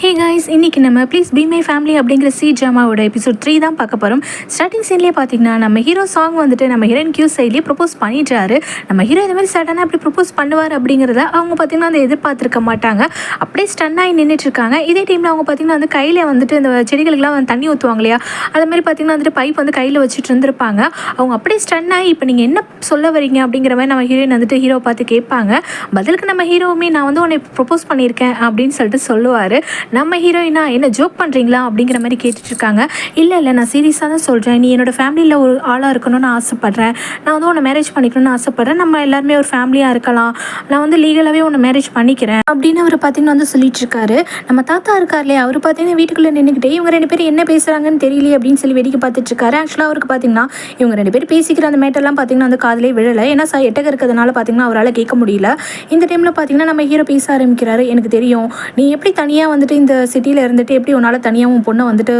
Hey guys, இன்றைக்கி நம்ம please be my family அப்படிங்கிற சி ட்ராமாவோட எபிசோட் 3 தான் பார்க்க போகிறோம். ஸ்டார்டிங் சீன்லேயே பார்த்தீங்கன்னா நம்ம ஹீரோ சாங் வந்துட்டு நம்ம ஹீரோயின் கியூ சைட்லேயே ப்ரப்போஸ் பண்ணிட்டாரு. நம்ம ஹீரோ இந்த மாதிரி சடனாக அப்படி ப்ரப்போஸ் பண்ணுவார் அப்படிங்கிறத அவங்க பார்த்திங்கன்னா அதை எதிர்பார்த்துருக்க மாட்டாங்க. அப்படியே ஸ்டன்னாகி நின்றுட்டுருக்காங்க. இதே டைமில் அவங்க பார்த்திங்கன்னா வந்து கையில் வந்துட்டு இந்த செடிகளுக்கெல்லாம் வந்து தண்ணி ஊற்றுவாங்க இல்லையா, அது மாதிரி பார்த்திங்கன்னா வந்துட்டு பைப் வந்து கையில் வச்சுட்டு இருந்திருப்பாங்க. அவங்க அப்படியே ஸ்டன்னாகி இப்போ நீங்கள் என்ன சொல்ல வரீங்க அப்படிங்கிற மாதிரி நம்ம ஹீரோயின் வந்துட்டு ஹீரோவை பார்த்து கேட்பாங்க. பதிலுக்கு நம்ம ஹீரோவுமே நான் வந்து உன்னை ப்ரப்போஸ் பண்ணியிருக்கேன் அப்படின்னு சொல்லிட்டு சொல்லுவார். நம்ம ஹீரோயினா என்ன ஜோக் பண்ணுறீங்களா அப்படிங்கிற மாதிரி கேட்டுட்ருக்காங்க. இல்லை நான் சீரியஸாக தான் சொல்கிறேன். நீ என்னோடய ஃபேமிலியில் ஒரு ஆளாக இருக்கணும்னு ஆசைப்பட்றேன். நான் வந்து உன்னை மேரேஜ் பண்ணிக்கணும்னு ஆசைப்பட்றேன். நம்ம எல்லாருமே ஒரு ஃபேமிலியாக இருக்கலாம். நான் வந்து லீகலாகவே உன்னை மேரேஜ் பண்ணிக்கிறேன் அப்படின்னு அவர் பார்த்திங்கன்னா வந்து சொல்லிட்டுருக்காரு. நம்ம தாத்தா இருக்கார் இல்லையா, அவர் பார்த்திங்கன்னா வீட்டுக்குள்ளே நின்றுக்கிட்டே இவங்க ரெண்டு பேரும் என்ன பேசுகிறாங்கன்னு தெரியலையே அப்படின்னு சொல்லி வேடிக்கை பார்த்துட்ருக்காரு. ஆக்சுவலாக அவருக்கு பார்த்திங்கன்னா இவங்க ரெண்டு பேரும் பேசிக்கிற அந்த மேட்டர்லாம் பார்த்திங்கன்னா வந்து காதலே விழலை. ஏன்னா எட்டக இருக்கிறதுனால பார்த்திங்கன்னா அவரால் கேட்க முடியல. இந்த டைமில் பார்த்திங்கன்னா நம்ம ஹீரோ பேச ஆரம்பிக்கிறாரு. எனக்கு தெரியும் நீ எப்படி தனியாக வந்துட்டு இந்த சிட்டியில் இருந்துட்டு எப்படி உன்னால் தனியாக உன் பொண்ணை வந்துட்டு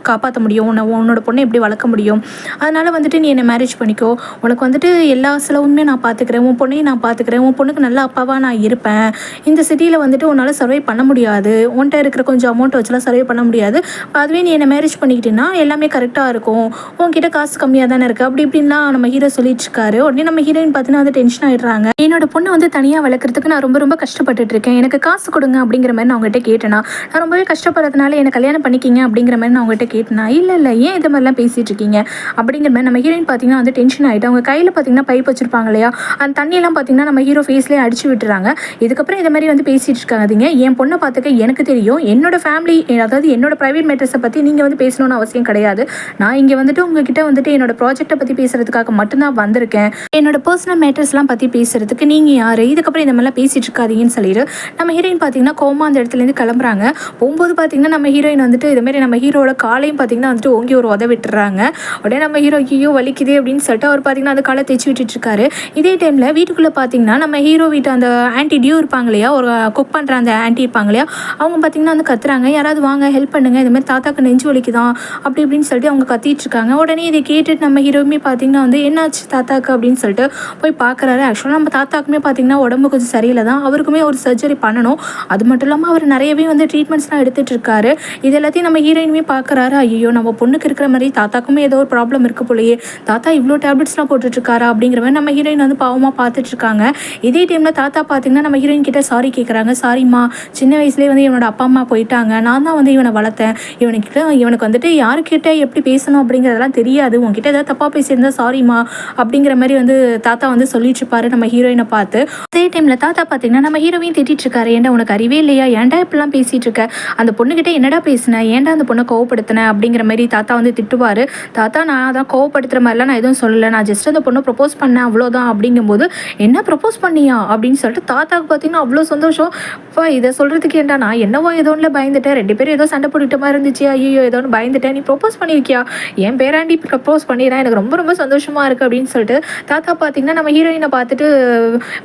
காப்பாற்ற முடியும், உன்னோட பொண்ணை எப்படி வளர்க்க முடியும், அதனால் வந்துட்டு நீ என்னை மேரேஜ் பண்ணிக்கோ, உனக்கு வந்துட்டு எல்லா செலவுமே நான் பார்த்துக்கிறேன், உன் பொண்ணையும் நான் பார்த்துக்கிறேன், உன் பொண்ணுக்கு நல்ல அப்பாவாக நான் இருப்பேன். இந்த சிட்டியில் வந்துட்டு உன்னால் சர்வை பண்ண முடியாது, உன்கிட்ட இருக்கிற கொஞ்சம் அமௌண்ட் வச்சுலாம் சர்வை பண்ண முடியாது, அதுவே நீ என்னை மேரேஜ் பண்ணிக்கிட்டேன்னா எல்லாமே கரெக்டாக இருக்கும், உன்கிட்ட காசு கம்மியாக தானே இருக்குது அப்படி இப்படின்லாம் நம்ம ஹீரோ சொல்லிட்டு இருக்காரு. உடனே நம்ம ஹீரோயின் பார்த்தீங்கன்னா வந்து டென்ஷன் ஆகிடுறாங்க. என்னோட பொண்ணை வந்து தனியாக வளர்க்குறதுக்கு நான் ரொம்ப கஷ்டப்பட்டுட்டு இருக்கேன், எனக்கு காசு கொடுங்க அப்படிங்கிற மாதிரி நான் அவங்ககிட்ட கேட்டேனா, நான் ரொம்பவே கஷ்டப்படுறதுனால என்னை கல்யாணம் பண்ணிக்கிங்க அப்படிங்கிற மாதிரி நான் அவங்ககிட்ட கேட்டேனா, இல்லை ஏன் இது மாதிரிலாம் பேசிகிட்டு இருக்கீங்க அப்படிங்கிற மாதிரி நம்ம ஹீரோயின் பார்த்தீங்கன்னா வந்து டென்ஷன் ஆகிட்டு அவங்க கையில் பார்த்தீங்கன்னா பைப் வச்சுருப்பாங்க இல்லையா, அந்த தண்ணியெல்லாம் பார்த்தீங்கன்னா நம்ம ஹீரோ ஃபேஸ்லேயே அடிச்சு விட்டுறாங்க. இதுக்கப்புறம் இதை மாதிரி வந்து பேசிகிட்டு இருக்காதீங்க, என் பொண்ணை பார்த்துக்க எனக்கு தெரியும், என்னோட ஃபேமிலி அதாவது என்னோட ப்ரைவேட் மேட்டர்ஸை பற்றி நீங்கள் வந்து பேசணும்னு அவசியம் கிடையாது. நான் இங்கே வந்துட்டு உங்ககிட்ட வந்துட்டு என்னோட ப்ராஜெக்டை பற்றி பேசுகிறதுக்காக மட்டும்தான் வந்திருக்கேன், என்னோட பர்சனல் மேட்டர்ஸ்லாம் பற்றி பேசுகிறதுக்கு நீங்கள் யார், இதுக்கப்புறம் இந்த மாதிரிலாம் பேசிகிட்டு இருக்காதீங்கன்னு சொல்லிட்டு நம்ம ஹீரோயின் பார்த்தீங்கன்னா கோமா அந்த இடத்துலேருந்து கிளம்புறாங்க. போகும்போது பார்த்தீங்கன்னா நம்ம ஹீரோயின் வந்துட்டு இதுமாரி நம்ம ஹீரோட காலையும் பார்த்தீங்கன்னா வந்துட்டு ஓங்கி ஒரு உத விட்டுறாங்க. உடனே நம்ம ஹீரோ ஐயோ வலிக்குது அப்படின்னு சொல்லிட்டு அவர் பார்த்தீங்கன்னா அந்த காலை தைச்சி விட்டுட்டு இருக்காரு. இதே டைமில் வீட்டுக்குள்ளே பார்த்தீங்கன்னா நம்ம ஹீரோ வீட்டு அந்த ஆன்டி டியூ இருப்பாங்க இல்லையா, ஒரு குக் பண்ணுற அந்த ஆன்டி இருப்பாங்க இல்லையா, அவங்க பார்த்தீங்கன்னா வந்து கத்துறாங்க, யாராவது வாங்க ஹெல்ப் பண்ணுங்க, இதுமாதிரி தாத்தாக்கு நெஞ்சு வலிக்குதான் அப்படி இப்படின்னு சொல்லிட்டு அவங்க கத்திட்டு இருக்காங்க. உடனே இதை கேட்டுட்டு நம்ம ஹீரோவுமே பார்த்தீங்கன்னா வந்து என்னாச்சு தாத்தாக்கு அப்படின்னு சொல்லிட்டு போய் பார்க்குறாரு. ஆக்சுவலாக நம்ம தாத்தாக்குமே பார்த்தீங்கன்னா உடம்பு கொஞ்சம் சரியில்லை தான், அவருக்குமே ஒரு சர்ஜரி பண்ணணும், அது மட்டும் இல்லாமல் அவர் நிறையவே வந்து ட்ரீட்மெண்ட்ஸ்லாம் எடுத்துகிட்டு இருக்காரு. இது எல்லாத்தையும் நம்ம ஹீரோயினுமே பார்க்குறாரு. ஐயோ நம்ம பொண்ணுக்கு இருக்கிற மாதிரி தாத்தாக்குமே ஏதோ ஒரு ப்ராப்ளம் இருக்க போலையே, தாத்தா இவ்வளோ டேப்லெட்ஸ்லாம் போட்டுட்ருக்காரா அப்படிங்கிற மாதிரி நம்ம ஹீரோயின் வந்து பாவமாக பார்த்துட்ருக்காங்க. இதே டைமில் தாத்தா பார்த்தீங்கன்னா நம்ம ஹீரோயின் கிட்ட சாரி கேட்குறாங்க. சாரிம்மா, சின்ன வயசுலேயே வந்து இவனோட அப்பா அம்மா போயிட்டாங்க, நான் தான் வந்து இவனை வளர்த்தேன், இவனுக்கு வந்துட்டு யாருக்கிட்ட எப்படி பேசணும் அப்படிங்கிறதெல்லாம் தெரியாது, உங்ககிட்ட ஏதாவது தப்பாக பேசியிருந்தா சாரிம்மா அப்படிங்கிற மாதிரி வந்து தாத்தா வந்து சொல்லிட்டு இருப்பாரு நம்ம ஹீரோயினை பார்த்து. அதே டைமில் தாத்தா பார்த்தீங்கன்னா நம்ம ஹீரோவையும் திட்டிட்டு இருக்காரு. ஏன்டா உனக்கு அறிவே இல்லையா, ஏன்டா இப்படிலாம் பேசிகிட்டு இருக்க, அந்த பொண்ணுக்கிட்ட என்னடா பேசினேன், ஏன்டா அந்த பொண்ணை கோவப்படுத்தினேன் அப்படிங்கிற மாதிரி தாத்தா வந்து திட்டுவார். தாத்தா நான் அதான் கோவப்படுத்துகிற மாதிரிலாம் நான் எதுவும் சொல்லலை, நான் ஜஸ்ட் அந்த பொண்ணை ப்ரப்போஸ் பண்ணேன் அவ்வளோதான் அப்படிங்கும்போது, என்ன ப்ரப்போஸ் பண்ணியா அப்படின்னு சொல்லிட்டு தாத்தாவுக்கு பார்த்தீங்கன்னா அவ்வளோ சந்தோஷம். இப்போ இதை சொல்கிறதுக்கு ஏன்டா நான் என்னவோ ஏதோன்னு பயந்துட்டேன், ரெண்டு பேரும் ஏதோ சண்டை போட்டுக்கிட்ட மாதிரி இருந்துச்சு, ஐயோ ஏதோன்னு பயந்துட்டேன், நீ ப்ரப்போஸ் பண்ணியிருக்கியா, என் பேராண்டி ப்ரப்போஸ் பண்ணிடுறேன், எனக்கு ரொம்ப சந்தோஷமாக இருக்குது அப்படின்னு சொல்லிட்டு தாத்தா பார்த்தீங்கன்னா நம்ம ஹீரோயினை பார்த்துட்டு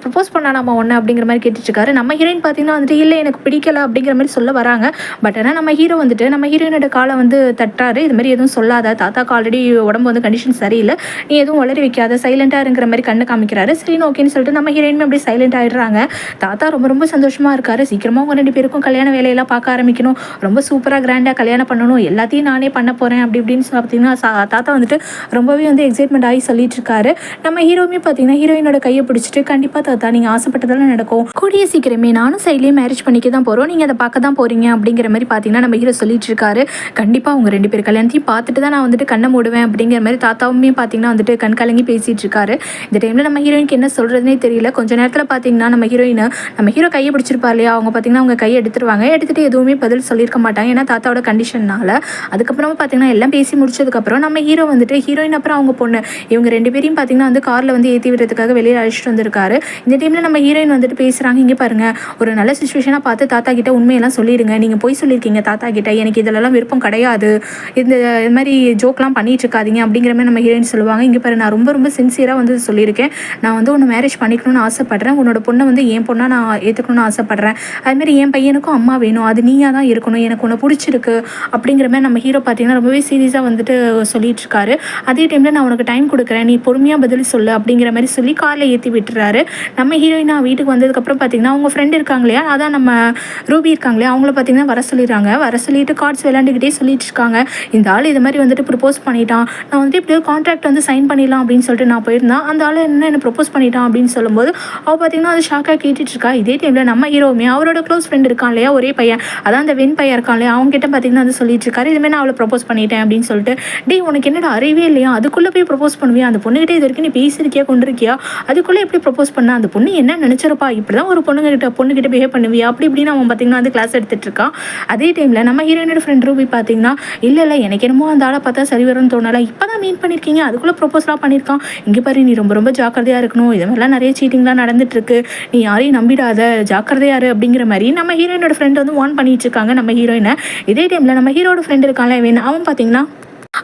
ப்ரப்போஸ் பண்ணா நம்ம ஒன்று அப்படிங்கிற மாதிரி கேட்டுட்ருக்காரு. நம்ம ஹீரோயின் பார்த்தீங்கன்னா வந்துட்டு இல்லை எனக்கு பிடிக்கல அப்படிங்கிற மாதிரி சொல்ல வராங்க. பட் ஆனால் நம்ம ஹீரோ வந்துட்டு நம்ம ஹீரோயினோட காலை வந்து தட்டாரு. இது மாதிரி எதுவும் சொல்லாத, தாத்தாக்கு ஆல்ரெடி உடம்பு வந்து கண்டிஷன் சரியில்லை, நீ எதுவும் வளர வைக்காத, சைலண்டாக இருக்கிற மாதிரி கண்ணு காமிக்கிறாரு. சரின்னு ஓகேன்னு சொல்லிட்டு நம்ம ஹீரோயினுமே அப்படியே சைலண்ட் ஆகிடுறாங்க. தாத்தா ரொம்ப சந்தோஷமாக இருக்காரு. சீக்கிரமாக உங்கள் ரெண்டு பேருக்கும் கல்யாண வேலையெல்லாம் பார்க்க ஆரம்பிக்கணும், ரொம்ப சூப்பராக கிராண்டாக கல்யாணம் பண்ணணும், எல்லாத்தையும் நானே பண்ண போகிறேன் அப்படி இப்படின்னு பார்த்தீங்கன்னா தாத்தா வந்துட்டு ரொம்பவே வந்து எக்ஸைட்மெண்ட் ஆகி சொல்லிட்டு இருக்காரு. நம்ம ஹீரோவுமே பார்த்தீங்கன்னா ஹீரோயினோட கையை பிடிச்சிட்டு கண்டிப்பாக தாத்தா நீங்கள் ஆசைப்பட்டதெல்லாம் நடக்கும், கூடிய சீக்கிரமே நானும் சைட்லேயே மேரேஜ் பண்ணிக்க தான் போகிறோம், நீங்கள் அதை பார்க்க தான் போகிறீங்க அப்படிங்கிற மாதிரி பார்த்தீங்கன்னா நம்ம ஹீரோ சொல்லிட்டு இருக்காரு. கண்டிப்பாக அவங்க ரெண்டு பேர் கல்யாணத்தையும் பார்த்துட்டு தான் நான் வந்துட்டு கண்ணை மூடுவேன் அப்படிங்கிற மாதிரி தாத்தாவுமே பார்த்தீங்கன்னா வந்துட்டு கண் கலங்கி பேசிகிட்டு இருக்காரு. இந்த டைமில் நம்ம ஹீரோயினுக்கு என்ன சொல்கிறதுனே தெரியல. கொஞ்சம் நேரத்தில் பார்த்தீங்கன்னா நம்ம ஹீரோ கையை பிடிச்சிருப்பா இல்லையா, அவங்க பார்த்தீங்கன்னா அவங்க கையை எடுத்துகிட்டு எதுவுமே பதில் சொல்லியிருக்க மாட்டாங்க, ஏன்னா தாத்தாவோட கண்டிஷன்னால. அதுக்கப்புறமா பார்த்தீங்கன்னா எல்லாம் பேசி முடிச்சதுக்கப்புறம் நம்ம ஹீரோ வந்துட்டு ஹீரோயின் அப்புறம் அவங்க பொண்ணு இவங்க ரெண்டு பேரையும் பார்த்தீங்கன்னா வந்து காரில் வந்து ஏற்றி விடுறதுக்காக வெளியே அழைச்சிட்டு வந்திருக்காரு. இந்த டைமில் நம்ம ஹீரோயின் வந்துட்டு பேசுகிறாங்க. இங்கே பாருங்கள், ஒரு நல்ல சுச்சுவேஷனாக பார்த்து தாத்தா கிட்ட உண்மையெல்லாம் சொல்லிடுங்க, நீங்கள் போய் சொல்லியிருக்கீங்க தாத்தா கிட்ட, எனக்கு இதிலெல்லாம் விருப்பம் கிடையாது, இது மாதிரி ஜோக்லாம் பண்ணிட்டு இருக்காதீங்க அப்படிங்கிற மாதிரி நம்ம ஹீரோயின் சொல்லுவாங்க. இங்கே பாரு, நான் ரொம்ப சின்சியராக வந்து சொல்லியிருக்கேன், நான் வந்து உன்னை மேரேஜ் பண்ணிக்கணும்னு ஆசைப்பட்றேன், உன்னோட பொண்ணை வந்து என் பொண்ணாக நான் ஏற்றுக்கணும்னு ஆசைப்பட்றேன், அதுமாதிரி என் பையனுக்கும் அம்மா வேணும், அது நீயாக தான் இருக்கணும், எனக்கு உன்னை பிடிச்சிருக்கு அப்படிங்கிற மாதிரி நம்ம ஹீரோ பார்த்தீங்கன்னா ரொம்பவே சீரியஸாக வந்துட்டு சொல்லிட்டு இருக்காரு. அதே டைமில் நான் உனக்கு டைம் கொடுக்குறேன், நீ பொறுமையாக பதில் சொல்லு அப்படிங்கிற மாதிரி சொல்லி காரில் ஏற்றி விட்டுறாரு. நம்ம ஹீரோயினா வீட்டுக்கு வந்ததுக்கப்புறம் பார்த்தீங்கன்னா அவங்க ஃப்ரெண்ட் இருக்காங்க இல்லையா, அதான் நம்ம ரூபி இருக்காங்க இல்லையா, அவங்கள பார்த்தீங்கன்னா வர சொல்லிடுறாங்க. வர சொல்லிட்டு கார்ட்ஸ் விளையாண்டுக்கிட்டே சொல்லிட்டு இருக்காங்க, இந்த ஆள் இது மாதிரி வந்துட்டு ப்ரப்போஸ் பண்ணிட்டான், நான் வந்துட்டு இப்படியோ கான்ட்ராக்ட் வந்து சைன் பண்ணிடலாம் அப்படின்னு சொல்லிட்டு நான் போயிருந்தேன், அந்த ஆள் என்ன ப்ரப்போஸ் பண்ணிட்டான் அப்படின்னு சொல்லும்போது அவள் பார்த்தீங்கன்னா அது ஷாக்காக கேட்டுட்டு இருக்கா. இதே டைமில் நம்ம ஹீரோவுமே அவரோட க்ளோஸ் ஃப்ரெண்ட் இருக்கான் இல்லையா, ஒரே பையன், அதான் அந்த வெண் பையன் இருக்கான் இல்லையா, அவங்க கிட்ட பார்த்தீங்கன்னா வந்து சொல்லிட்டு இருக்காரு, இதுமாதிரி நான் அவளை ப்ரப்போஸ் பண்ணிட்டேன் அப்படின்னு சொல்லிட்டு. டேய் உனக்கு என்னடா அறிவே இல்லையா, அதுக்குள்ளே போய் ப்ரப்போஸ் பண்ணுவியா, அந்த பொண்ணுகிட்ட இது வரைக்கும் நீ பேசியிருக்கியா கொண்டிருக்கியா, அதுக்குள்ளே எப்படி ப்ரப்போஸ் பண்ண, அந்த பொண்ணு என்ன நினச்சிருப்பா, இப்படி தான் ஒரு பொண்ணுகிட்ட பிஹேவ் பண்ணுவியா அப்படி இப்படின்னு அவன் பார்த்தீங்கன்னா வந்து கிளாஸ் எடுத்துகிட்டு இருக்கான். அதே டைமில் நம்ம ஹீரோயினோட ஃப்ரெண்ட் ரூபி பார்த்தீங்கன்னா இல்லை எனக்கு என்னமோ அந்த ஆளை பார்த்தா சரி வரும்னு தோணலை, இப்போ தான் மீட் பண்ணியிருக்கீங்க அதுக்குள்ளே ப்ரப்போஸ்லாம் பண்ணியிருக்கான், இங்கே பாரு நீ ரொம்ப ரொம்ப ஜாக்கிரதையாக இருக்கணும், இது மாதிரிலாம் நிறைய சீட்டிங்லாம் நடந்துட்டுருக்கு, நீ யாரையும் நம்பிடாத ஜாக்கிரதையாரு அப்படிங்கிற மாதிரி நம்ம ஹீரோயினோட ஃப்ரெண்ட் வந்து வார்ன் பண்ணிட்டு இருக்காங்க நம்ம ஹீரோயினை. இதே டைமில் நம்ம ஹீரோட ஃப்ரெண்ட் இருக்கான்ல அவன் பார்த்தீங்கன்னா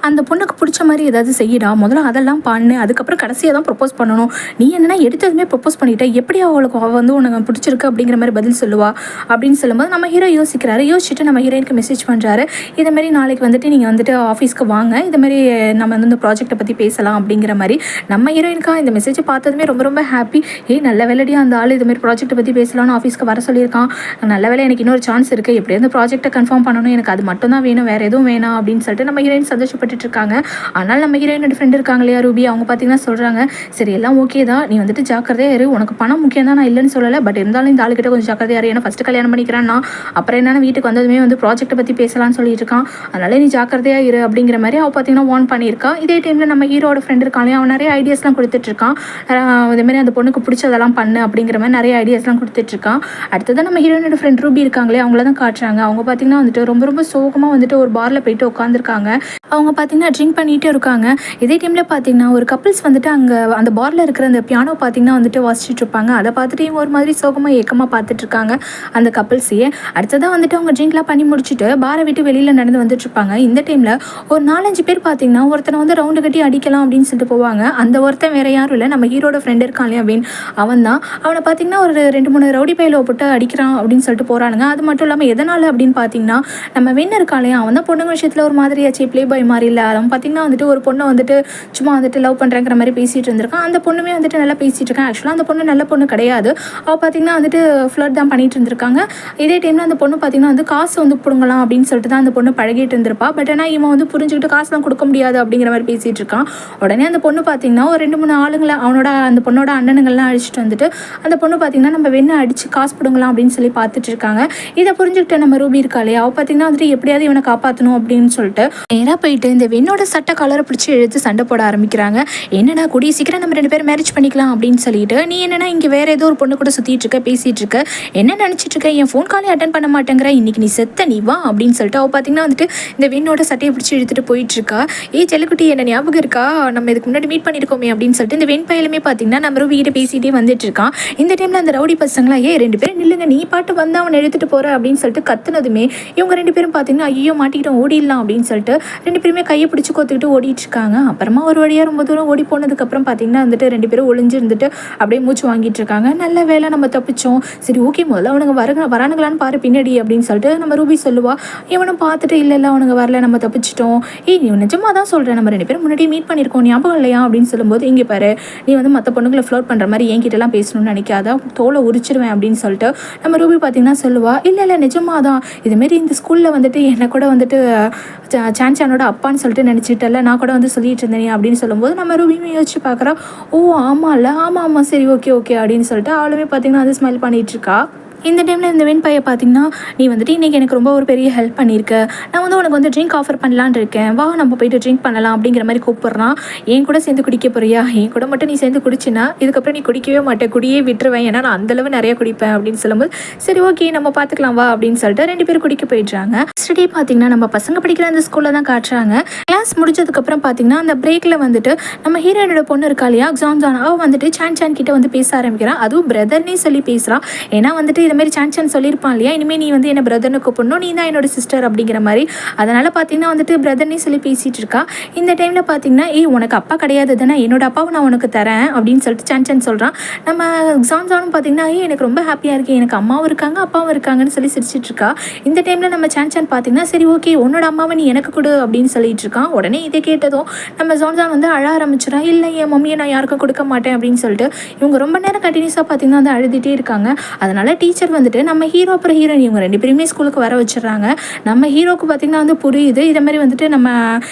அந்த பொண்ணுக்கு பிடிச்ச மாதிரி ஏதாவது செய்யடா, முதல்ல அதெல்லாம் பண்ணு, அதுக்கப்புறம் கடைசியாக தான் ப்ரப்போஸ் பண்ணணும், நீ என்னன்னா எடுத்ததுமே ப்ரப்போஸ் பண்ணிட்டா, எப்படி அவளுக்கு வந்து உனக்கு பிடிச்சிருக்கு அப்படிங்கிற மாதிரி பதில் சொல்லுவா அப்படின்னு சொல்லும்போது நம்ம ஹீரோ யோசிக்கிறாரு. யோசிச்சுட்டு நம்ம ஹீரோயினுக்கு மெசேஜ் பண்ணுறாரு, இதேமாரி நாளைக்கு வந்துட்டு நீங்கள் வந்துட்டு ஆஃபீஸ்க்கு வாங்க, இதுமாரி நம்ம வந்து இந்த ப்ராஜெக்டை பற்றி பேசலாம் அப்படிங்கிற மாதிரி. நம்ம ஹீரோயினுக்கா இந்த மெசேஜை பார்த்ததுமே ரொம்ப ரொம்ப ஹாப்பி, நல்ல வேலைடியாக அந்த ஆள் இதுமாரி ப்ராஜெக்ட்டை பற்றி பேசலாம்னு ஆஃபீஸ்க்கு வர சொல்லியிருக்கான், நல்ல வேலை எனக்கு இன்னொரு சான்ஸ் இருக்குது, எப்படியும் அந்த ப்ராஜெக்ட்டை கன்ஃபார்ம் பண்ணணும், எனக்கு அது மட்டும் தான் வேணும், வேறு எதுவும் வேணாம் அப்படின்னு சொல்லிட்டு நம்ம ஹீரோயின் சந்தோஷப்பட்டுட்டு இருக்காங்க. ஆனால் நம்ம ஹீரோயினோட ஃப்ரெண்ட் இருக்காங்க இல்லையா ரூபி, அவங்க பார்த்தீங்கன்னா சொல்கிறாங்க, சரி எல்லாம் ஓகே தான், நீ வந்துட்டு ஜாக்கிரதையாக இரு, உனக்கு பணம் முக்கியம் தான், நான் இல்லைன்னு சொல்லலை, பட் இருந்தாலும் இந்த ஆளுக்கிட்ட கொஞ்சம் ஜாக்கிரதையாக இரு, ஏன்னா ஃபஸ்ட்டு கல்யாணம் பண்ணிக்கிறான்னா அப்புறம் என்னென்ன வீட்டுக்கு வந்ததுமே வந்து ப்ராஜெக்ட்டை பற்றி பேசலாம்னு சொல்லிட்டு இருக்கான், அதனால நீ ஜாக்கிரதையாக இரு அப்படிங்கிற மாதிரி அவள் பார்த்தீங்கன்னா வார்ன் பண்ணியிருக்கா. இதே டைமில் நம்ம ஹீரோட ஃப்ரெண்ட் இருக்காங்க, அவன் நிறைய ஐடியாஸ்லாம் கொடுத்துட்ருக்கான், இதேமாதிரி அந்த பொண்ணுக்கு பிடிச்சதெல்லாம் பண்ணு அப்படிங்கிற மாதிரி நிறைய ஐடியாஸ்லாம் கொடுத்துட்ருக்கான். அடுத்ததான் நம்ம ஹீரோயினோட ஃப்ரெண்ட் ரூபி இருக்காங்களே அவங்கள தான் காட்டுறாங்க. அவங்க பார்த்தீங்கன்னா வந்துட்டு ரொம்ப ரொம்ப சோகமாக வந்துட்டு ஒரு பாரில் போயிட்டு உட்காந்துருக்காங்க. அவங்க பார்த்தீங்கன்னா ட்ரிங்க் பண்ணிகிட்டே இருக்காங்க. இதே டைமில் பார்த்தீங்கன்னா ஒரு கப்பிள்ஸ் வந்துட்டு அங்கே அந்த பாரில் இருக்கிற அந்த பியானோ பார்த்தீங்கன்னா வந்துட்டு வாசிச்சுட்டு இருப்பாங்க. அதை பார்த்துட்டு இவங்க ஒரு மாதிரி சோகமாக ஏக்கமாக பார்த்துட்ருக்காங்க அந்த கப்பிள்ஸையே. அடுத்ததாக வந்துட்டு அவங்க ட்ரிங்க்லாம் பண்ணி முடிச்சுட்டு பாரை விட்டு வெளியில் நடந்து வந்துட்டுருப்பாங்க. இந்த டைமில் ஒரு 4-5 பேர் பார்த்தீங்கன்னா ஒருத்தனை வந்து ரவுண்டு கட்டி அடிக்கலாம் அப்படின்னு சொல்லிட்டு போவாங்க. அந்த ஒருத்தன் வேறு யாரும் இல்லை, நம்ம ஹீரோட ஃப்ரெண்ட் இருக்கான் இல்லையா அப்படின்னு, அவன் தான். அவனை பார்த்தீங்கன்னா ஒரு 2-3 ரவுடி பையில போட்டு அடிக்கிறான் அப்படின்னு சொல்லிட்டு போகிறானுங்க. அது மட்டும் இல்லாமல் எதனால் அப்படின்னு பார்த்தீங்கன்னா நம்ம வெண்ணு இருக்கான் இல்லையா, அவன் தான் பொண்ணுங்க விஷயத்தில் ஒரு மாதிரியாச்சு ப்ளே பாய் மாதிரி இல்லை, அவன் பார்த்தீங்கன்னா வந்துட்டு ஒரு பொண்ணை வந்துட்டு சும்மா வந்துட்டு லவ் பண்ணுறேங்கிற மாதிரி பேசிகிட்டு இருந்திருக்கான். அந்த பொண்ணுமே வந்துட்டு நல்லா பேசிகிட்டு இருக்கான். ஆக்சுவலாக அந்த பொண்ணு நல்ல பொண்ணு கிடையாது, அவள் பார்த்தீங்கன்னா வந்துட்டு ஃப்ளர்ட் தான் பண்ணிட்டு இருந்திருக்காங்க. இதே டைமில் அந்த பொண்ணு பார்த்தீங்கன்னா வந்து காசு வந்து பிடுங்கலாம் அப்படின்னு சொல்லிட்டு தான் அந்த பொண்ணு பழகிட்டு இருந்திருப்பா. பட் ஆனால் இவன் வந்து புரிஞ்சுக்கிட்டு காசுலாம் கொடுக்க முடியாது அப்படிங்கிற மாதிரி பேசிகிட்டு இருக்கான். உடனே அந்த பொண்ணு பார்த்தீங்கன்னா ஒரு 2-3 ஆளுங்களை அந்த பொண்ணோட அண்ணனுங்கள்லாம் அடிச்சுட்டு வந்துட்டு அந்த பொண்ணு பார்த்தீங்கன்னா நம்ம வெண்ணை அடித்து காசு பிடுங்கலாம் அப்படின்னு சொல்லி பார்த்துட்டு இருக்காங்க. இதை புரிஞ்சுக்கிட்டு நம்ம ரூபி இருக்காளே அவள் பார்த்தீங்கன்னா வந்துட்டு எப்படியாவது இவனை காப்பாற்றணும் அப்படின்னு சொல்லிட்டு நேராக போயிட்டு இந்த வெண்ணோட சட்டை கலரை பிடிச்சி எழுத்து சண்டை போட ஆரம்பிக்கிறாங்க. என்னடா கூடிய சீக்கிரம் நம்ம 2 பேரும் மேரேஜ் பண்ணிக்கலாம் அப்படின்னு சொல்லிட்டு, நீ என்னன்னா இங்கே வேற ஏதோ ஒரு பொண்ணு கூட சுற்றிட்டு இருக்க, பேசிகிட்டு இருக்க, என்ன நினச்சிட்டு இருக்க, என் ஃபோன் காலே அட்டன் பண்ண மாட்டேங்கிற, இன்னைக்கு நீ செத்த நீ வா அப்படின்னு சொல்லிட்டு அவள் பார்த்தீங்கன்னா வந்துட்டு இந்த வெண்ணோட சட்டையை பிடிச்சி எடுத்துகிட்டு போயிட்டு இருக்கா. செல்லுக்குட்டி என்ன ஞாபகம் இருக்கா, நம்ம இதுக்கு முன்னாடி மீட் பண்ணியிருக்கோமே அப்படின்னு சொல்லிட்டு இந்த வெண் பையலுமே பார்த்தீங்கன்னா நம்ம ரூபி கிட்ட பேசிகிட்டே வந்துட்டு இருக்கான். இந்த டைமில் அந்த ரவுடி பசங்களா 2 பேரும் நில்லுங்க, நீ பாட்டு வந்து அவனை எடுத்துகிட்டு போகிற அப்படின்னு சொல்லிட்டு கத்துனதுமே இவங்க 2 பேரும் பார்த்தீங்கன்னா ஐயோ மாட்டிக்கிட்டோம் ஓடிடலாம் அப்படின்னு சொல்லிட்டு 2 பேருமே கையை பிடிச்சி கோத்துக்கிட்டு ஓடிட்டு இருக்காங்க. அப்புறமா ஒரு வழியாக ரொம்ப தூரம் ஓடி போனதுக்கப்புறம் பார்த்தீங்கன்னா வந்துட்டு 2 பேரும் ஒளிஞ்சு இருந்துட்டு அப்படியே மூச்சு வாங்கிட்டு இருக்காங்க. நல்ல வேலை நம்ம தப்பிச்சோம், சரி ஓகே முதல்ல அவனுங்க வரானுங்களான்னு பாரு பின்னாடி அப்படின்னு சொல்லிட்டு நம்ம ரூபி சொல்லுவா. இவனும் பார்த்துட்டு இல்லை அவனுங்க வரல, நம்ம தப்பிச்சிட்டோம், நீ நிஜமாக தான் சொல்கிறேன், நம்ம 2 பேரும் முன்னாடி மீட் பண்ணியிருக்கோம் ஞாபகம் இல்லையா அப்படின்னு சொல்லும்போது, இங்கே பாரு நீ வந்து மற்ற பொண்ணுங்களை ஃப்ளோட் பண்ணுற மாதிரி என்கிட்டலாம் பேசணும்னு நினைக்காத, தோலை உரிச்சிருவேன் அப்படின்னு சொல்லிட்டு நம்ம ரூபி பார்த்தீங்கன்னா சொல்லுவா. இல்லை நிஜமாக தான், இதுமாரி இந்த ஸ்கூலில் வந்துட்டு என்னை கூட வந்துட்டு சான்சானோட அப்பான்னு சொல்லிட்டு நினச்சிட்டல, நான் கூட வந்து சொல்லிட்டு இருந்தேன் அப்படின்னு சொல்லும்போது நம்ம ரூபியுமே யோசிச்சு பார்க்குறா. ஓ ஆமாம்ல, ஆமாம் சரி ஓகே அப்படின்னு சொல்லிட்டு அவளுமே பார்த்தீங்கன்னா அது ஸ்மைல் பண்ணிகிட்டு இருக்கா. இந்த டைமில் இந்த வெண் பையை பார்த்தீங்கன்னா, நீ வந்துட்டு இன்றைக்கி எனக்கு ரொம்ப ஒரு பெரிய ஹெல்ப் பண்ணியிருக்க, நான் வந்து உனக்கு வந்து ட்ரிங்க் ஆஃபர் பண்ணலான்னு இருக்கேன், வா நம்ம போயிட்டு ட்ரிங்க் பண்ணலாம் அப்படிங்கிற மாதிரி கூப்பிட்றான். என் கூட சேர்ந்து குடிக்க போறியா, என் கூட மட்டும் நீ சேர்ந்து குடிச்சின்னா இதுக்கப்புறம் நீ குடிக்கவே மாட்டேன், குடியே விட்டுருவேன், ஏன்னா நான் அந்தளவு நிறைய குடிப்பேன் அப்படின்னு சொல்லும்போது, சரி ஓகே நம்ம பார்த்துக்கலாம் வா அப்படின்னு சொல்லிட்டு 2 பேரும் குடிக்க போயிடுறாங்க. நெக்ஸ்ட் டே பார்த்தீங்கன்னா நம்ம பசங்க படிக்கிற அந்த ஸ்கூலில் தான் காட்டுறாங்க. கிளாஸ் முடிஞ்சதுக்கப்புறம் பார்த்தீங்கன்னா அந்த பிரேக்கில் வந்துட்டு நம்ம ஹீரோயினோட பொண்ணு இருக்கா இல்லையா ஜான் அவள் வந்துட்டு சான் கிட்ட வந்து பேச ஆரம்பிக்கிறான். அதுவும் பிரதர்னே சொல்லி பேசுகிறான். ஏன்னா வந்துட்டு மாதிரி சான்சன் சொல்லியிருப்பான் இல்லையா, இனிமேல் நீ வந்து என்ன பிரதர்னு கூப்பிடணும், நீ தான் என்னோட சிஸ்டர் அப்படிங்கிற மாதிரி. அதனால் பார்த்தீங்கன்னா வந்துட்டு பிரதர்னே சொல்லி பேசிகிட்டு இருக்கா. இந்த டைமில் பார்த்தீங்கன்னா உனக்கு அப்பா கிடையாது தானே, என்னோட அப்பாவை நான் உனக்கு தரேன் அப்படின்னு சொல்லிட்டு சான்சன் சொல்கிறான். நம்ம ஜானும் பார்த்தீங்கன்னா எனக்கு ரொம்ப ஹாப்பியாக இருக்குது, எனக்கு அம்மாவும் இருக்காங்க அப்பாவும் இருக்காங்கன்னு சொல்லி சிரிச்சிட்டு இருக்கா. இந்த டைமில் நம்ம சான்சன் பார்த்தீங்கன்னா சரி ஓகே உன்னோட அம்மாவை நீ எனக்கு கொடு அப்படின்னு சொல்லிட்டு இருக்கான். உடனே இதை கேட்டதும் நம்ம ஜான் வந்து அழ ஆரம்பிச்சிடான். இல்லை என் மம்மியை நான் யாருக்கும் கொடுக்க மாட்டேன் அப்படின்னு சொல்லிட்டு இவங்க ரொம்ப நேரம் கண்டினியூஸாக பார்த்தீங்கன்னா வந்து அழுதுகிட்டே இருக்காங்க. அதனால் டீச்சர் டீச்சர் வந்துட்டு நம்ம ஹீரோ அப்புறம் ஹீரோயின் இவங்க 2 பேருமே ஸ்கூலுக்கு வர வச்சிடுறாங்க. நம்ம ஹீரோக்கு பார்த்திங்கன்னா வந்து புரியுது, இதை மாதிரி வந்துட்டு நம்ம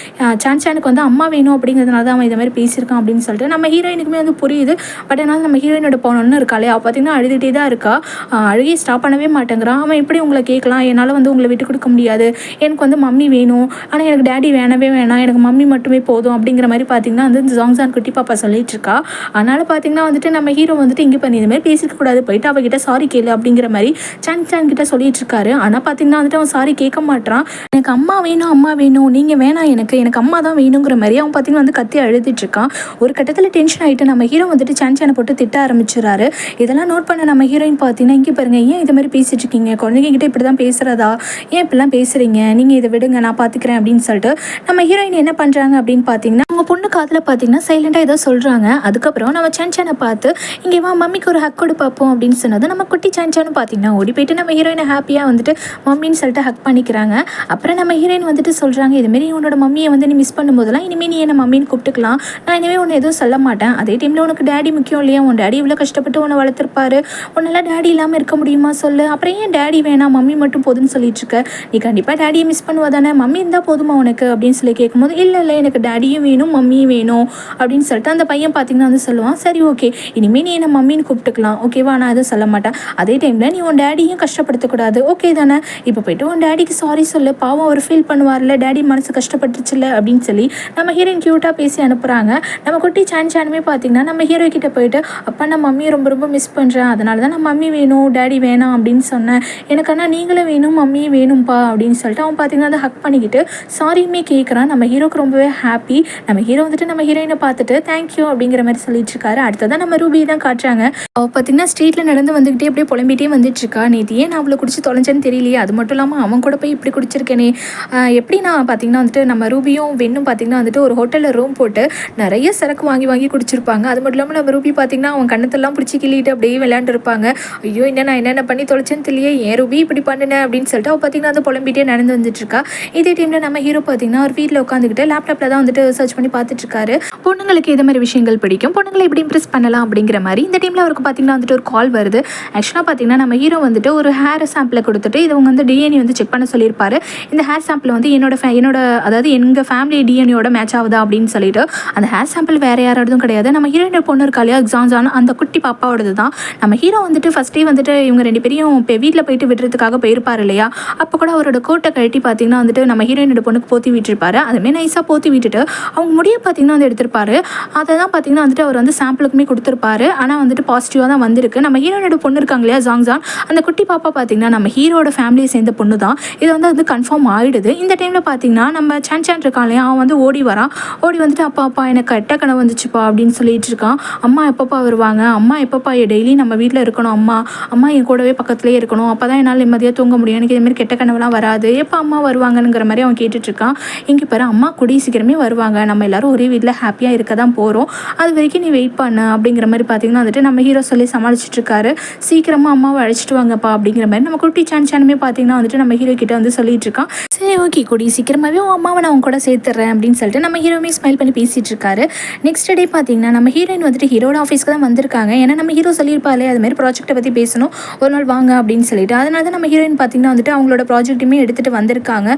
சான்சானுக்கு வந்து அம்மா வேணும் அப்படிங்கிறதுனால தான் அவன் இதை மாதிரி பேசியிருக்கான் அப்படின்னு சொல்லிட்டு நம்ம ஹீரோயினுக்குமே வந்து புரியுது. பட் ஆனால் நம்ம ஹீரோயினோட பொண்ணு இருக்காளே, அவள் பார்த்திங்கன்னா அழுதுகிட்டே தான் இருக்கா. அழுகி ஸ்டாப் பண்ணவே மாட்டேங்கிறான். அவன் எப்படி உங்களை கேட்கலாம், என்னால் வந்து உங்களை விட்டு கொடுக்க முடியாது, எனக்கு வந்து மம்மி வேணும், ஆனால் எனக்கு டேடி வேணவே வேணாம், எனக்கு மம்மி மட்டுமே போதும் அப்படிங்கிற மாதிரி பார்த்திங்கன்னா வந்து இந்த ஜாங்சான் குட்டி பாப்பா சொல்லிட்டு இருக்கா. அதனால் பார்த்திங்கன்னா வந்துட்டு நம்ம ஹீரோ வந்துட்டு இங்கே பண்ணி இதுமாதிரி பேசிக்க கூடாது, போயிட்டு அவகிட்ட சாரி கேளு அப்படிங்கிற மாதிரி சான் கிட்ட சொல்லிட்டு இருக்காரு. ஆனால் பார்த்திங்கன்னா வந்துட்டு அவன் சாரி கேட்க மாட்டான். எனக்கு அம்மா வேணும், நீங்கள் வேணாம், எனக்கு அம்மா தான் வேணுங்கிற மாதிரி அவன் பார்த்திங்கன்னா வந்து கத்தி அழுதுட்டு இருக்கான். ஒரு கட்டத்தில் டென்ஷன் ஆகிட்டு நம்ம ஹீரோ வந்துட்டு சானை போட்டு திட்ட ஆரம்பிச்சிடறாரு. இதெல்லாம் நோட் பண்ண நம்ம ஹீரோயின் பார்த்தீங்கன்னா இங்கே பாருங்க, ஏன் இது மாதிரி பேசிட்டு இருக்கீங்க, குழந்தைங்கிட்ட இப்படி தான் பேசுகிறதா, ஏன் இப்படிலாம் பேசுகிறீங்க, நீங்கள் இதை விடுங்க, நான் பார்த்துக்கிறேன் அப்படின்னு சொல்லிட்டு நம்ம ஹீரோயின் என்ன பண்ணுறாங்க அப்படின்னு பார்த்தீங்கன்னா அவங்க பொண்ணு காதில் பார்த்தீங்கன்னா சைலண்டாக ஏதோ சொல்கிறாங்க. அதுக்கப்புறம் நம்ம சானை பார்த்து இங்கே வா மம்மிக்கு ஒரு ஹக் கொடு பார்ப்போம் அப்படின்னு சொன்னது நம்ம குட்டி சான்னு பார்த்தீங்கன்னா ஓடி போயிட்டு நம்ம ஹீரோயினை ஹாப்பியாக வந்துட்டு மம்மின்னு சொல்லிட்டு ஹக் பண்ணிக்கிறாங்க. அப்புறம் நம்ம ஹீரோயின் வந்துட்டு சொல்கிறாங்க, இதுமாரி உன்னோட மம்மியை வந்து நீ மிஸ் பண்ணும்போதெல்லாம் இனிமேல் நீ என்ன மம்மின்னு கூப்பிட்டுக்கலாம், நான் இனிமேல் உன்னை எதுவும் சொல்ல மாட்டேன். அதே டைமில் உனக்கு டேடி முக்கியம் இல்லையா, உன் டேடி இவ்வளோ கஷ்டப்பட்டு உன்னை வளர்த்துருப்பாரு, உன்னால் டேடி இல்லாமல் இருக்க முடியுமா சொல்லு, அப்புறம் ஏன் டேடி வேணாம் மம்மி மட்டும் போதுன்னு சொல்லிட்டு இருக்க, நீ கண்டிப்பாக டேடியை மிஸ் பண்ணுவா தானே, மம்மி இருந்தால் போதுமா உனக்கு அப்படின்னு சொல்லி கேட்கும்போது இல்லை எனக்கு டேடியும் வேணும் மம்மியும் வேணும் அப்படின்னு சொல்லிட்டு அந்த பையன் பார்த்தீங்கன்னா வந்து சொல்லுவான். சரி ஓகே, இனிமேல் நீ என்ன மம்மின்னு கூப்பிட்டுக்கலாம், ஓகேவா, நான் எதுவும் சொல்ல மாட்டேன். அதே டைமில் நீ உன் டேடியும் கஷ்டப்படுத்தக்கூடாது, ஓகே தானே, இப்போ போய்ட்டு உன் டேடிக்கு சாரி சொல்லு, பாவம் அவர் ஃபீல் பண்ணுவார்ல, டேடி மனசு கஷ்டப்பட்டுச்சுல்ல அப்படின்னு சொல்லி நம்ம ஹீரோயின் க்யூட்டாக பேசி அனுப்புகிறாங்க. நம்ம குட்டி சானுமே பார்த்தீங்கன்னா நம்ம ஹீரோ கிட்ட போயிட்டு அப்பா நான் மம்மியை ரொம்ப மிஸ் பண்ணுறேன், அதனால தான் நான் மம்மி வேணும் டேடி வேணாம் அப்படின்னு சொன்னேன், எனக்கு ஆனால் நீங்களும் வேணும் மம்மியும் வேணும்ப்பா அப்படின்னு சொல்லிட்டு அவன் பார்த்தீங்கன்னா அதை ஹக் பண்ணிக்கிட்டு சாரியுமே கேட்குறான். நம்ம ஹீரோக்கு ரொம்பவே ஹாப்பி. நம்ம ஹீரோ வந்துட்டு நம்ம ஹீரோயினை பார்த்துட்டு தேங்க்யூ அப்படிங்கிற மாதிரி சொல்லிட்டு இருக்காரு. அடுத்ததான் நம்ம ரூபி தான் காட்டுறாங்க. அவள் பார்த்தீங்கன்னா ஸ்ட்ரீட்டில் நடந்து வந்துக்கிட்டே அப்படியே புலம்பிகிட்டே வந்துட்டு இருக்கா. நேற்று ஏன் நான் அவ்வளோ குடிச்சு தொலைஞ்சேன்னு தெரியலையே, அது மட்டும் இல்லாமல் அவன் கூட போய் இப்படி குடிச்சிருக்கேனே, எப்படி நான் பார்த்தீங்கன்னா வந்துட்டு நம்ம ரூபியும் வெண்ணும் பார்த்தீங்கன்னா வந்துட்டு ஒரு ஹோட்டலில் ரூம் போட்டு நிறைய சரக்கு வாங்கி குடிச்சிருப்பாங்க. அது மட்டும் இல்லாமல் நம்ம ரூபி பார்த்தீங்கன்னா அவன் கண்ணத்தெல்லாம் பிடிச்சி கிள்ளிட்டு அப்படியே விளையாண்டுருப்பாங்க. ஐயோ நான் என்னென்ன பண்ணி தொலைச்சேன்னு தெரியல, ஏன் ரூபி இப்படி பண்ணினேன் அப்படின்னு சொல்லிட்டு அவள் பார்த்தீங்கன்னா அந்த புலம்பிகிட்டே நடந்து வந்துட்டு இருக்கா. இதே டைமில் நம்ம ஹீரோ பார்த்தீங்கன்னா ஒரு வீட்டில் உட்காந்துக்கிட்டு லேப்டாப்பில் தான் வந்துட்டு சர்ச் பண்ணி பார்த்துட்டு இருக்காரு. பொண்ணுங்களுக்கு எது மாதிரி விஷயங்கள் பிடிக்கும், பொண்ணுங்களை எப்படி இம்ப்ரெஸ் பண்ணலாம் அப்படிங்கிற மாதிரி இந்த டைமில் அவருக்கு பார்த்தீங்கன்னா வந்துட்டு ஒரு கால் வருது. ஆக்சுவலாக பார்த்தீங்கன்னா நம்ம ஹீரோ வந்துட்டு ஒரு ஹேர் சாம்பிளை கொடுத்துட்டு இவங்க வந்து டிஎன்ஏ வந்து செக் பண்ண சொல்லியிருப்பாரு. இந்த ஹேர் சாம்பிள் வந்து என்னோட அதாவது எங்கள் ஃபேமிலி டிஎன்ஏயோட மேட்ச் ஆகுதா அப்படின்னு சொல்லிட்டு அந்த ஹேர் சாம்பிள் வேறு யாரோடதும் கிடையாது, நம்ம ஹீரோயின் பொண்ணு இருக்காலையா ஜான்சான் அந்த குட்டி பாப்பாவோடது தான். நம்ம ஹீரோ வந்துட்டு ஃபஸ்ட்டே வந்துட்டு இவங்க 2 பேரையும் இப்போ வீட்டில் போயிட்டு விடுறதுக்காக போயிருப்பார் இல்லையா, அப்போ கூட அவரோட கோட்டை கழட்டி பார்த்தீங்கன்னா வந்துட்டு நம்ம ஹீரோயினோட பொண்ணுக்கு போற்றி விட்டுருப்பாரு. அதுமாதிரி நைஸாக போற்றி விட்டுட்டு அவங்க முடிய பார்த்தீங்கன்னா வந்து எடுத்திருப்பாரு. அதை தான் பார்த்தீங்கன்னா வந்துட்டு அவர் வந்து சாம்பிளுக்குமே கொடுத்துருப்பாரு. ஆனால் வந்துட்டு பாசிட்டிவாக தான் வந்திருக்கு. நம்ம ஹீரோயினோட பொண்ணு இருக்காங்க இல்லையா ஜாங்சான், அந்த குட்டி பாப்பா பார்த்தீங்கன்னா நம்ம ஹீரோட ஃபேமிலியை சேர்ந்த பொண்ணு தான். இது வந்து கன்ஃபார்ம் ஆகிடுது. இந்த டைமில் பார்த்தீங்கன்னா நம்ம சான் இருக்கான் இல்லையா, அவன் வந்து ஓடி வந்துட்டு அப்பா எனக்கு கெட்ட கனவு வந்துச்சுப்பா அப்படின்னு சொல்லிட்டு இருக்கான். அம்மா எப்பப்பா வருவாங்க, அம்மா எப்பப்பா டெய்லி நம்ம வீட்டில் இருக்கணும், அம்மா என் கூடவே பக்கத்துலேயே இருக்கணும், அப்போ தான் என்னால் நிம்மதியாக தூங்க முடியும், எனக்கு இதுமாதிரி கெட்ட கனவுலாம் வராது, எப்போ அம்மா வருவாங்கங்கிற மாதிரி அவன் கேட்டுட்ருக்கான். இங்கே பாரு அம்மா கூடிய சீக்கிரமே வருவாங்க, நம்ம எல்லோரும் ஒரே வீட்டில் ஹாப்பியாக இருக்க தான் போகிறோம், அது வரைக்கும் நீ வெயிட் பண்ணு அப்படிங்கிற மாதிரி பார்த்தீங்கன்னா வந்துட்டு நம்ம ஹீரோ சொல்லி சமாளிச்சுட்டு இருக்காரு. சீக்கிரமாக அம்மாவை அழைச்சிட்டு வாங்கப்பா அப்படிங்கிற மாதிரி நம்ம குட்டி சானுமே பார்த்தீங்கன்னா வந்துட்டு நம்ம ஹீரோ கிட்ட வந்து சொல்லிட்டு இருக்கான். சரி ஓகே கூடிய சீக்கிரமாகவே உன் அம்மாவை நான் அவங்க கூட சேர்த்துறேன் அப்படின்னு சொல்லிட்டு நம்ம ஹீரோமே ஸ்மைல் பண்ணி பேசிகிட்டு இருக்காரு. நெக்ஸ்ட் டே பார்த்தீங்கன்னா நம்ம ஹீரோயின் வந்துட்டு ஹீரோட ஆஃபீஸ்க்கு தான் வந்திருக்காங்க. ஏன்னா நம்ம ஹீரோ சொல்லியிருப்பாலே அதுமாதிரி ப்ராஜெக்ட்டை பற்றி பேசணும், ஒரு நாள் வாங்க அப்படின்னு சொல்லிட்டு, அதனால தான் நம்ம ஹீரோயின் பார்த்தீங்கன்னா வந்துட்டு அவங்களோட ப்ராஜெக்ட்டுமே எடுத்துகிட்டு வந்திருக்காங்க.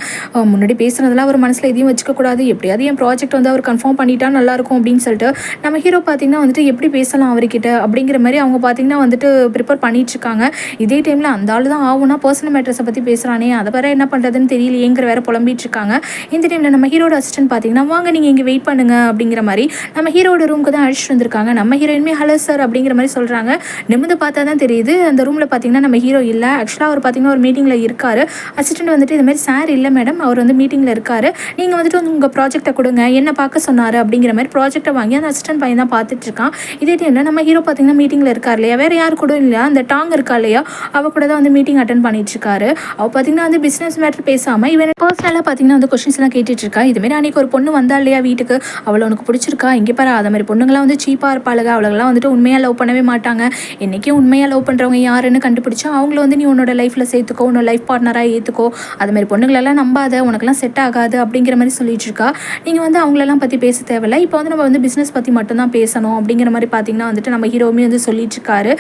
முன்னாடி பேசுனதெல்லாம் அவர் மனசில் எதையும் வச்சுக்கக்கூடாது, எப்படியாவது என் ப்ராஜெக்ட் வந்து அவர் கன்ஃபார்ம் பண்ணிட்டா நல்லாயிருக்கும் அப்படின்னு சொல்லிட்டு நம்ம ஹீரோ பார்த்தீங்கன்னா வந்துட்டு எப்படி பேசலாம் அவர்கிட்ட அப்படிங்கிற மாதிரி அவங்க பார்த்தீங்கன்னா வந்துட்டு ப்ரிப்பேர் பண்ணிகிட்ருக்காங்க. இதே டைமில் அந்த ஆள் தான் ஆகுனா பர்சனல் மேட்டர்ஸை பற்றி பேசுகிறானே, அதை வேறு என்ன பண்ணுறதுன்னு தெரியலையேங்கிற வேறு புலம்பிட்டு இருக்காங்க. இந்த டைமில் நம்ம ஹீரோட அசிஸ்டன்ட் பார்த்தீங்கன்னா வாங்க நீங்கள் இங்கே வெயிட் பண்ணுங்க அப்படிங்கிற மாதிரி நம்ம ஹீரோட ரூமுக்கு தான் அழைச்சிட்டு வந்திருக்காங்க. நம்ம ஹீரோயினுமே ஹலோ சார் அப்படிங்கிற மாதிரி சொல்கிறாங்க. நிமிந்து பார்த்தா தான் தெரியுது அந்த ரூமில் பார்த்தீங்கன்னா நம்ம ஹீரோ இல்லை. ஆக்சுவலாக அவர் பார்த்தீங்கன்னா ஒரு மீட்டிங்கில் இருக்கார். அசிஸ்டன்ட் வந்துட்டு இதுமாதிரி சார் இல்லை மேடம், அவர் வந்து மீட்டிங்கில் இருக்கார், நீங்கள் வந்துட்டு உங்கள் ப்ராஜெக்டை கொடுங்க, என்ன பார்க்க சொன்னார் அப்படிங்கிற மாதிரி ப்ராஜெக்டை வாங்கி அந்த அசிஸ்டன்ட் பையன் தான் பார்த்துட்டு இருக்கான். இதே டைமில் நம்ம ஹீரோ பார்த்தீங்கன்னா மீட்டிங்கில் இருக்கார் இல்லையா, வேறு யார் கூட இல்லையா, அந்த டாங் இருக்கா இல்லையா, அவள் கூட தான் வந்து மீட்டிங் அட்டன் பண்ணிட்டு இருக்காரு. அவள் பார்த்தீங்கன்னா வந்து பிஸ்னஸ் மேட்டர் பேசாமல் இவன் பர்சனலாக பார்த்தீங்கன்னா வந்து கொஷின்ஸ்லாம் கேட்டுட்ருக்கா. இதுமாரி அன்றைக்கி ஒரு பொண்ணு வந்தா இல்லையா வீட்டுக்கு, அவளை உனக்கு பிடிச்சிருக்கா, இங்கே பாரு அது மாதிரி பொண்ணுங்களாம் வந்து சீப்பாக இருப்பாளுங்க, அவளுங்களாம் வந்துட்டு உண்மையாக லவ் பண்ணவே மாட்டாங்க. என்றைக்கும் உண்மையாக லவ் பண்ணுறவங்க யாருன்னு கண்டுபிடிச்சா அவங்கள வந்து நீ உன்னோட லைஃப்பில் சேர்த்துக்கோ, உன்னோட லைஃப் பார்ட்னராக ஏற்றுக்கோ, அதுமாதிரி பொண்ணுங்களெல்லாம் நம்பாத, உனக்குலாம் செட் ஆகாது அப்படிங்கிற மாதிரி சொல்லிட்டு இருக்கா. நீங்கள் வந்து அவங்களெல்லாம் பற்றி பேச தேவையில்லை, இப்போ வந்து நம்ம வந்து பிஸ்னஸ் பற்றி மட்டும்தான் பேசணும் அப்படிங்கிற மாதிரி பார்த்தீங்கன்னா வந்துட்டு நம்ம ஹீரோவுமே வந்து சொல்லிட்டு இருக்காரு.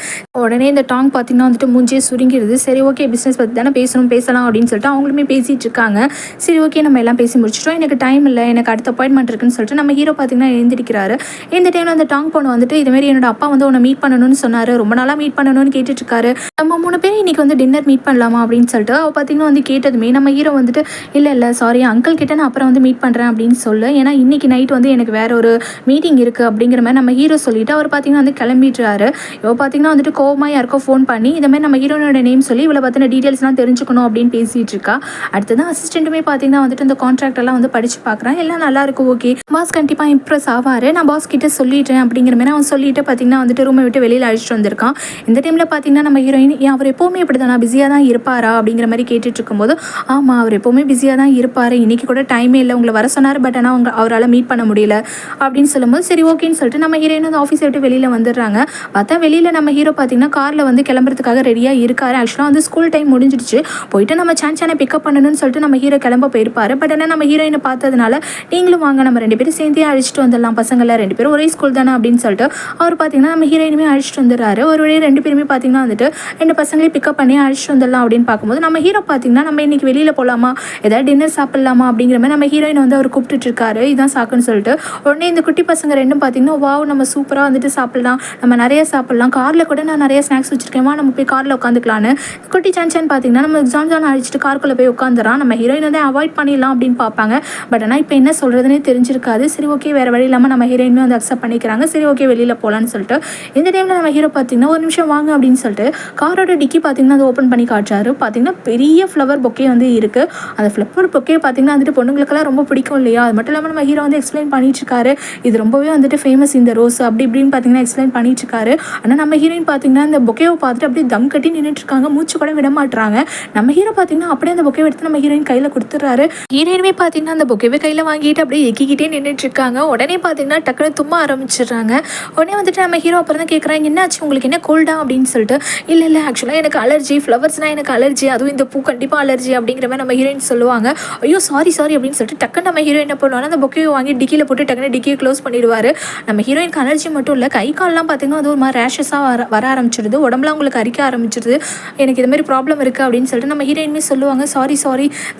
உடனே இந்த டாங் பார்த்தீங்கன்னா வந்துட்டு மூஞ்சியே சுருங்கிடுது. சரி ஓகே, பிஸ்னஸ் பற்றி தானே பேசலாம் அப்படின்னு சொல்லிட்டு அவங்களுமே பேசிகிட்டு இருக்காங்க. சரி ஓகே, நம்ம எல்லாம் பேசி முடிச்சிட்டோம், எனக்கு டைம் இல்லை, எனக்கு அடுத்த அப்பாயின்மெண்ட் இருக்குன்னு சொல்லிட்டு நம்ம ஹீரோ பார்த்தீங்கன்னா எழுந்திருக்கிறாரு. இந்த டைமில் அந்த டாங் பொண்ணு வந்துட்டு இதுமாரி என்னோட அப்பா வந்து உன்னை மீட் பண்ணணும்னு சொன்னார், ரொம்ப நாளாக மீட் பண்ணணும்னு கேட்டுட்ருக்காரு, நம்ம 3 பேரும் இன்றைக்கி வந்து டின்னர் மீட் பண்ணலாமா அப்படின்னு சொல்லிட்டு அவள் பார்த்தீங்கன்னா வந்து கேட்டதுமே நம்ம ஹீரோ வந்துட்டு இல்லை சாரி அங்கிள் கிட்ட நான் அப்புறம் வந்து மீட் பண்ணுறேன் அப்படின்னு சொல்லு, ஏன்னா இன்றைக்கி நைட் வந்து எனக்கு வேறு ஒரு மீட்டிங் இருக்குது அப்படிங்கிற மாதிரி நம்ம ஹீரோ சொல்லிவிட்டு அவர் பார்த்தீங்கன்னா வந்து கிளம்பிடுறாரு. இவள் பார்த்தீங்கன்னா வந்துட்டு கோவமாக யாருக்கோ ஃபோன் பண்ணி இதுமாதிரி நம்ம ஹீரோனோட நேம் சொல்லி இவளை பற்றின டீட்டெயில்ஸ்லாம் தெரிஞ்சுக்கணும் அப்படின்னு பேசிகிட்டு இருக்கா. அடுத்ததான் அசிஸ்டண்ட்டுமே பார்த்தீங்கன்னா வந்துட்டு இந்த கான்ட்ராக்ட் எல்லாம் வந்து படித்து பார்க்குறேன், எல்லாம் நல்லா இருக்கும், ஓகே பாஸ் கண்டிப்பாக இம்ப்ரெஸ் ஆவார், நான் பாஸ் கிட்ட சொல்லிட்டேன் அப்படிங்கிற மாதிரி அவன் சொல்லிட்டு பார்த்தீங்கன்னா வந்துட்டு ரூமை விட்டு வெளியில் அழைச்சிட்டு வந்திருக்கான். இந்த டைமில் பார்த்தீங்கன்னா நம்ம ஹீரோயின் அவர் எப்போவுமே இப்படி தான் பிஸியாக தான் இருப்பாரா அப்படிங்கிற மாதிரி கேட்டுட்டு இருக்கும்போது, ஆமாம் அவர் எப்போவுமே பிஸியாக தான் இருப்பார், இன்றைக்கி கூட டைமே இல்லை, உங்களை வர சொன்னார், பட் ஆனால் அவரால் மீட் பண்ண முடியல அப்படின்னு சொல்லும்போது சரி ஓகேன்னு சொல்லிட்டு நம்ம ஹீரோயின் வந்து ஆஃபீஸை விட்டு வெளியில் வந்துடுறாங்க. பார்த்தா வெளியில் நம்ம ஹீரோ பார்த்தீங்கன்னா காரில் வந்து கிளம்புறதுக்காக ரெடியாக இருக்காரு. ஆக்சுவலாக வந்து ஸ்கூல் டைம் முடிஞ்சிடுச்சு, போயிட்டு நம்ம சான்சானை பிக்கப் பண்ணணும்னு சொல்லிட்டு நம்ம ஹீரோ கிளம்ப போயிருப்பாரு. பட் ஆனால் நம்ம ஹீரோயினை பார்த்ததுனால நீங்களும் வாங்க நம்ம 2 பேரும் சேர்ந்தே அழைச்சிட்டு வந்துடலாம், பசங்களை 2 பேரும் ஒரே ஸ்கூல் தானே அப்படின்னு சொல்லிட்டு அவர் பார்த்தீங்கன்னா நம்ம ஹீரோயினுமே அழைச்சிட்டு வந்துடுறாரு. ஒரு வழியே 2 பேருமே பார்த்தீங்கன்னா வந்துட்டு 2 பசங்களையும் பிக்கப் பண்ணி அழைச்சிட்டு வந்துடலாம் அப்படின்னு பார்க்கும்போது நம்ம ஹீரோ பார்த்தீங்கன்னா நம்ம இன்னைக்கு வெளியில் போகலாமா, ஏதாவது டின்னர் சாப்பிடலாமா அப்படிங்கிற மாதிரி நம்ம ஹீரோயின் வந்து அவர் கூப்பிட்டுட்டு இருக்காரு, இதான் சாக்குன்னு சொல்லிட்டு. உடனே இந்த குட்டி பசங்க 2 பார்த்தீங்கன்னா வாவ் நம்ம சூப்பராக வந்துட்டு சாப்பிடலாம், நம்ம நிறைய சாப்பிடலாம், காரில் கூட நான் நிறைய ஸ்நாக்ஸ் வச்சுருக்கேன், நம்ம போய் காரில் உட்காந்துக்கலான்னு குட்டி சான்சான் பார்த்தீங்கன்னா நம்ம ஜான் அழைச்சிட்டு காருக்குள்ளே போய் உட்காந்துறான். நம்ம ஹீரோயின் வந்து அவாய்ட் பண்ணிடலாம் அப்படின்னு பார்ப்பாங்க, பட் ஆனால் இப்போ என்ன சொல்கிறதுனே தெரிஞ்சிருக்காது. சரி ஓகே, வேறு வழி இல்லாமல் நம்ம ஹீரோயினுமே வந்து அக்செப்ட் பண்ணிக்கிறாங்க. சரி ஓகே வெளியில் போகலான்னு சொல்லிட்டு இந்த டைமில் நம்ம ஹீரோ பார்த்தீங்கன்னா ஒரு நிமிஷம் வாங்க அப்படின்னு சொல்லிட்டு காரோட டிக்கி பார்த்தீங்கன்னா அதை ஓப்பன் பண்ணி காட்டுறாரு. பார்த்தீங்கன்னா பெரிய ஃப்ளவர் பொக்கே வந்து இருக்குது. அந்த ஃப்ளவர் பொக்கே பார்த்தீங்கன்னா வந்துட்டு பொண்ணுங்களுக்கெல்லாம் ரொம்ப பிடிக்கும் இல்லையா, அது மட்டும் இல்லாமல் நம்ம ஹீரோ வந்து எக்ஸ்பிளைன் பண்ணிட்டு இருக்காரு, இது ரொம்பவே வந்துட்டு ஃபேமஸ் இந்த ரோஸ் அப்படி இப்படின்னு பார்த்தீங்கன்னா எக்ஸ்பிளைன் பண்ணிட்டு இருக்காரு. ஆனால் நம்ம ஹீரோயின் பார்த்தீங்கன்னா இந்த பொக்கேவை பார்த்துட்டு அப்படியே தம் கட்டி நின்றுட்டு இருக்காங்க, மூச்சு கூட விட மாட்டுறாங்க. நம்ம ஹீரோ பார்த்தீங்கன்னா அப்படியே அந்த பொக்கேவை எடுத்து நம்ம ஹீரோயின் கையில் கொடுத்துட்றாரு. ஹீரோயினுமே பார்த்தீங்கன்னா அந்த பொக்கேவை கையில் வாங்கிட்டு அப்படியே எக்கிக்கிட்டே நின்றுட்டு இருக்காங்க. உடனே பார்த்தீங்கன்னா டக்குனு தும்ப ஆரம்பிச்சிடுறாங்க. உடனே வந்துட்டு நம்ம ஹீரோ அப்புறம் தான் கேட்குறாங்க, என்னாச்சு உங்களுக்கு, என்ன கோல்டா அப்படின்னு சொல்லிட்டு. இல்லை ஆக்சுவலாக எனக்கு அலர்ஜி, ஃப்ளவர்ஸ்னால் எனக்கு அலர்ஜி, அதுவும் இந்த பூ கண்டிப்பாக அலர்ஜி அப்படிங்கிற மாதிரி நம்ம ஹீரோயின் சொல்லுவாங்க. ஐயோ சாரி அப்படின்னு சொல்லிட்டு டக்குன்னு நம்ம ஹீரோயின் என்ன பண்ணுவாங்க, அந்த பொக்கேவை வாங்கி டிக்கியில் போட்டு டக்குனு டிக்கியை க்ளோஸ் பண்ணிடுவார். நம்ம ஹீரோயினுக்கு அலர்ஜி மட்டும் இல்லை, கை கால்லாம் பார்த்தீங்கன்னா அது ஒரு மாதிரி ரேஷஸாக வர ஆரம்பிச்சிடுது, உடம்புலாம் உங்களுக்கு அரிக்க ஆரம்பிச்சிடுது, எனக்கு இது மாதிரி ப்ராப்ளம் இருக்குது அப்படின்னு சொல்லிட்டு நம்ம ஹீரோயினுமே சொல்லுவாங்க. சாரி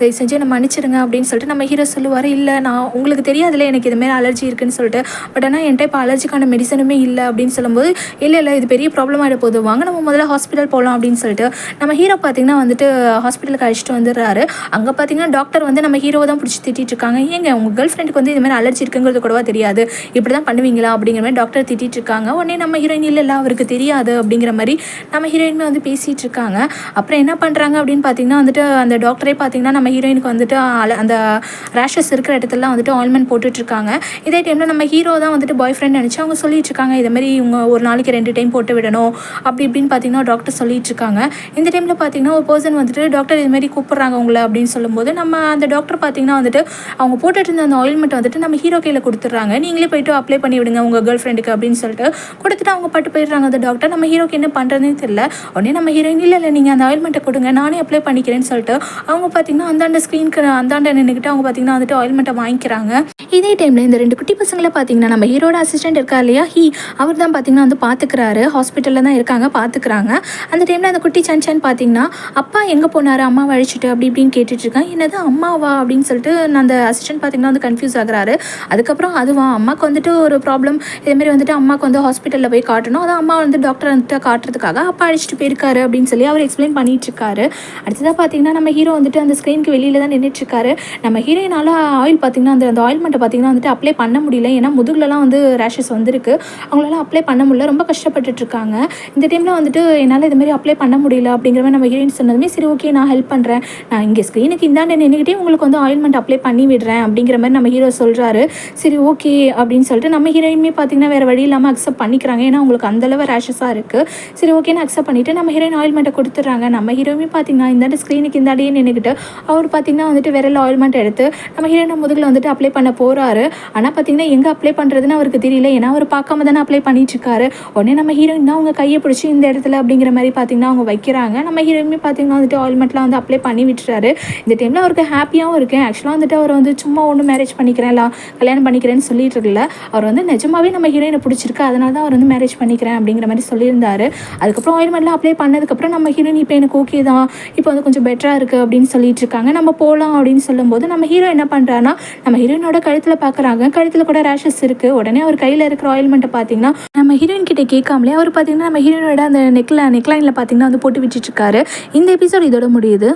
தயவு செஞ்சு என்ன மன்னிச்சிடுங்க அப்படின்னு சொல்லிட்டு நம்ம ஹீரோ சொல்லுவார். இல்லை நான் உங்களுக்கு தெரியாதுல்ல எனக்கு இதுமாரி அலர்ஜி இருக்குன்னு சொல்லிட்டு, பட் ஆனால் என்கிட்ட இப்போ அலர்ஜிக்கான மெடிசனுமே இல்லை அப்படின்னு சொல்லும்போது, இல்லை இது பெரிய ப்ராப்ளம் ஆகிட போகுது, வாங்க நம்ம முதல்ல ஹாஸ்பிட்டல் போகலாம் அப்படின்னு சொல்லிட்டு நம்ம ஹீரோ பார்த்தீங்கன்னா வந்துட்டு ஹாஸ்பிட்டலுக்கு அழைச்சிட்டு வந்துடுறாரு. அங்கே பார்த்தீங்கன்னா டாக்டர் வந்து நம்ம ஹீரோவை தான் பிடிச்சி திட்டிட்டு இருக்காங்க. ஏங்க உங்கள் கேர்ள் ஃப்ரெண்டுக்கு வந்து இதுமாதிரி அலர்ஜி இருக்குங்கிறது கூடவா தெரியாது, இப்படி தான் பண்ணுவீங்களா அப்படிங்கிற மாதிரி டாக்டர் திட்டிட்டு இருக்காங்க. உடனே நம்ம ஹீரோயின் இல்லை அவருக்கு தெரியாது அப்படிங்கிற மாதிரி நம்ம ஹீரோயினுமே வந்து பேசிகிட்டு இருக்காங்க. அப்புறம் என்ன பண்ணுறாங்க அப்படின்னு பார்த்தீங்கன்னா வந்துட்டு அந்த டாக்டரே பார்த்தீங்கன்னா நம்ம ஹீரோயினுக்கு வந்துட்டு அந்த ரேஷஸ் இருக்கிற இடத்துலலாம் வந்துட்டு ஆயில்மெண்ட் போட்டுட்ருக்காங்க. இதே டைமில் நம்ம ஹீரோ தான் வந்துட்டு பாய் ஃப்ரெண்ட் நினச்சி அவங்க சொல்லிட்டு இருக்காங்க, இதுமாரி இவங்க ஒரு நாளைக்கு 2 டைம் போட்டு விடணும் அப்படி இப்படின்னு பார்த்தீங்கன்னா டாக்டர் சொல்லிட்டு இருக்காங்க. இந்த டைமில் பார்த்தீங்கன்னா ஒரு பர்சன் வந்துட்டு டாக்டர் இதுமாரி கூப்பிட்றாங்க உங்களை அப்படின்னு சொல்லும்போது நம்ம அந்த டாக்டர் பார்த்தீங்கன்னா வந்துட்டு அவங்க போட்டுட்டு இருந்த அந்த ஆயில்மெண்ட் வந்துட்டு நம்ம ஹீரோ கையில் கொடுத்துட்றாங்க. நீங்களே போய்ட்டு அப்ளை பண்ணி விடுங்க உங்கள் கேர்ள் ஃப்ரெண்டுக்கு அப்படின்னு சொல்லிட்டு கொடுத்துட்டு அவங்க பட்டு போயிடுறாங்க. அந்த டாக்டர் நம்ம ஹீரோக்கு என்ன பண்ணுறதுனே தெரியல. உடனே நம்ம ஹீரோயின் இல்லை நீங்கள் அந்த ஆயில்மெண்ட்டை கொடுங்க நானே அப்ளை பண்ணிக்கிறேன்னு சொல்லிட்டு அவங்க பார்த்தீங்கன்னா அந்தாண்ட ஸ்க்ரீனுக்கு அந்தாண்ட நின்றுக்கிட்டு அவங்க பார்த்தீங்கன்னா வந்துட்டு ஆயில்மெண்ட்டை வாங்கிக்கிறாங்க. இதே டைமில் இந்த 2 குட்டி பசங்களை பார்த்தீங்கன்னா நம்ம ஹீரோட அசிஸ்டன்ட் இருக்கா இல்லையா, அவர் தான் பார்த்தீங்கன்னா வந்து பார்த்துக்கிறாரு, ஹாஸ்பிட்டலில் தான் இருக்காங்க பார்த்துக்கிறாங்க. அந்த டைமில் அந்த குட்டி சன்சான் பார்த்தீங்கன்னா அப்பா எங்கே போனார், அம்மாவை அழிச்சிட்டு அப்படி இப்படின்னு கேட்டுட்ருக்காங்க. என்னது அம்மாவா அப்படின்னு சொல்லிட்டு அந்த அசிஸ்டன்ட் பார்த்தீங்கன்னா வந்து கன்ஃபியூஸ் ஆகுறாரு. அதுக்கப்புறம் அதுவா அம்மாவுக்கு வந்துட்டு ஒரு ப்ராப்ளம், இதேமாரி வந்துட்டு அம்மாவுக்கு வந்து ஹாஸ்பிட்டலில் போய் காட்டணும், அதான் அம்மா வந்து டாக்டர் வந்துட்டு காட்டுறதுக்காக அப்பா அழிச்சிட்டு போயிருக்காரு அப்படின்னு சொல்லி அவர் எக்ஸ்பிளைன் பண்ணிட்டு இருக்காரு. அடுத்ததாக பார்த்தீங்கன்னா நம்ம ஹீரோ வந்துட்டு அந்த ஸ்க்ரீனுக்கு வெளியில் தான் நின்றுட்டுருக்காரு. நம்ம ஹீரோயினால் ஆயில் பார்த்தீங்கன்னா அந்த ஆயில்மெண்ட்டை பார்த்தீங்கன்னா வந்துட்டு அப்ளை பண்ண முடியல, ஏன்னா முதுகுலலாம் வந்து ரேஷஸ் வந்திருக்கு, அவங்களால அப்ளை பண்ண முடியல, ரொம்ப கஷ்டப்பட்டுட்ருக்காங்க. இந்த டைமில் வந்துட்டு என்னால் இதுமாரி அப்ளை பண்ண முடியல அப்படிங்கிற மாதிரி நம்ம ஹீரோயின் சொன்னதுமே சரி ஓகே நான் ஹெல்ப் பண்ணுறேன், நான் இங்கே ஸ்க்ரீனுக்கு இந்தாண்ட நின்றுக்கிட்டே உங்களுக்கு வந்து ஆயில்மெண்ட் அப்ளை பண்ணி விடுறேன் அப்படிங்கிற மாதிரி நம்ம ஹீரோ சொல்கிறாரு. சரி ஓகே அப்படின்னு சொல்லிட்டு நம்ம ஹீரோயினுமே பார்த்தீங்கன்னா வேறு வழி இல்லாமல் அக்செப்ட் பண்ணிக்கிறாங்க, ஏன்னா உங்களுக்கு அந்தளவு ரேஷஸாக இருக்குது. சரி ஓகேன்னு அக்செப்ட் பண்ணிவிட்டு நம்ம ஹீரோயின் ஆயில்மெண்ட்டை கொடுத்துட்றாங்க. நம்ம ஹீரோயுமே பார்த்தீங்கன்னா இந்தாண்ட ஸ்க்ரீனுக்கு இந்தாண்டையே நின்றுக்கிட்டு அவர் பார்த்திங்கன்னா வந்துட்டு விரல் ஆயில்மெண்ட் எடுத்து நம்ம ஹீரோயின் முதுகில் வந்துட்டு அப்ளை பண்ண போகிறாரு. ஆனால் பார்த்திங்கன்னா எங்கே அப்ளை பண்ணுறதுன்னு அவருக்கு தெரியல. ஏன்னா அவர் பார்க்காம தானே அப்ளை பண்ணிட்டுருக்காரு. உடனே நம்ம ஹீரோயின் தான் அவங்க கையை பிடிச்சி இந்த இடத்துல அப்படிங்கிற மாதிரி பார்த்திங்கன்னா அவங்க வைக்கிறாங்க. நம்ம ஹீரோயினுமே பார்த்திங்கன்னா வந்துட்டு ஆயில்மெண்ட்லாம் வந்து அப்ளை பண்ணி விட்டுறாரு. இந்த டைமில் அவருக்கு ஹாப்பியாகவும் இருக்குது. ஆக்சுவலாக வந்துட்டு அவர் வந்து சும்மா ஒன்று மேரேஜ் பண்ணிக்கிறேன் கல்யாணம் பண்ணிக்கிறேன்னு சொல்லிட்டு இருக்கல. அவர் வந்து நிஜமாவே நம்ம ஹீரோயினை பிடிச்சிருக்கு, அதனால தான் அவர் வந்து மேரேஜ் பண்ணிக்கிறேன் அப்படிங்கிற மாதிரி சொல்லியிருந்தாரு. அதுக்கப்புறம் ஆயில்மெண்ட்லாம் அப்ளை பண்ணதுக்கப்புறம் நம்ம ஹீரோயின் இப்போ எனக்கு ஓகே தான், இப்போ வந்து கொஞ்சம் பெட்டராக இருக்குது அப்படின்னு சொல்லிட்டு இருக்காங்க. நம்ம போகலாம் அப்படின்னு சொல்லும்போது நம்ம ஹீரோ என்ன பண்ணுறான்னா நம்ம ஹீரோயினோட கழுத்தில் பார்க்குறாங்க. கழுத்தில் கூட ரேஷஸ் இருக்குது. உடனே அவர் கையில் இருக்கிற ஆயில்மெண்ட்டை பார்த்தீங்கன்னா நம்ம ஹீரோயின் கிட்ட கேட்காமலே அவர் பார்த்தீங்கன்னா நம்ம ஹீரோயினோட அந்த நெக்லைனில் பார்த்தீங்கன்னா வந்து போட்டு விட்டுட்டு இருக்காரு. இந்த எபிசோட் இதோட முடியுது.